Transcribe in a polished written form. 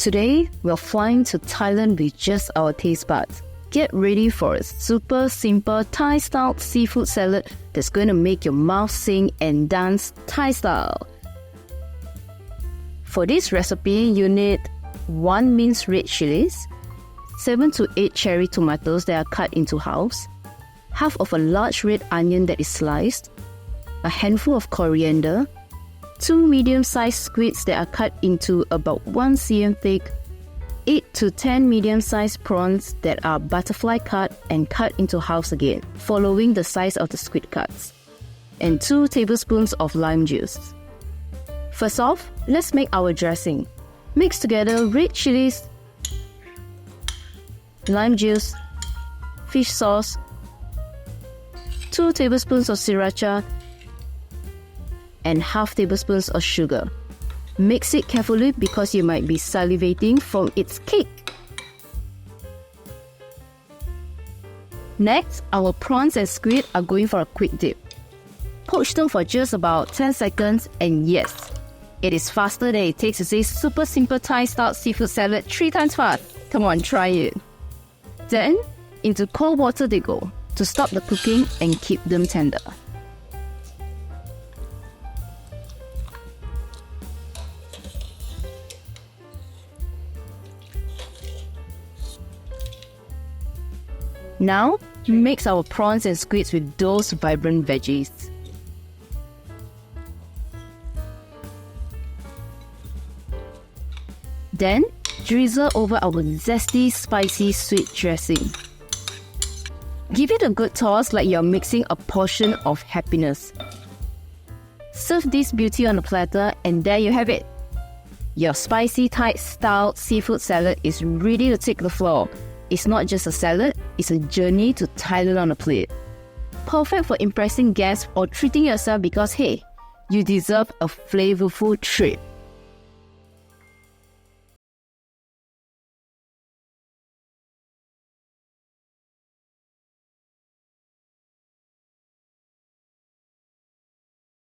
Today, we're flying to Thailand with just our taste buds. Get ready for a super simple Thai-style seafood salad that's going to make your mouth sing and dance Thai style. For this recipe, you need 1 minced red chilies, 7 to 8 cherry tomatoes that are cut into halves, half of a large red onion that is sliced, a handful of coriander, 2 medium-sized squids that are cut into about 1 cm thick, 8 to 10 medium-sized prawns that are butterfly cut and cut into halves again, following the size of the squid cuts, and 2 tablespoons of lime juice. First off, let's make our dressing. Mix together red chilies, lime juice, fish sauce, 2 tablespoons of sriracha, and half tablespoons of sugar. Mix it carefully because you might be salivating from its kick. Next, our prawns and squid are going for a quick dip. Poach them for just about 10 seconds and yes, it is faster than it takes to say super simple Thai-style seafood salad 3 times fast. Come on, try it. Then, into cold water they go to stop the cooking and keep them tender. Now, mix our prawns and squids with those vibrant veggies. Then, drizzle over our zesty, spicy, sweet dressing. Give it a good toss like you're mixing a portion of happiness. Serve this beauty on a platter and there you have it. Your spicy Thai-style seafood salad is ready to take the floor. It's not just a salad, it's a journey to Thailand on a plate. Perfect for impressing guests or treating yourself because hey, you deserve a flavorful trip.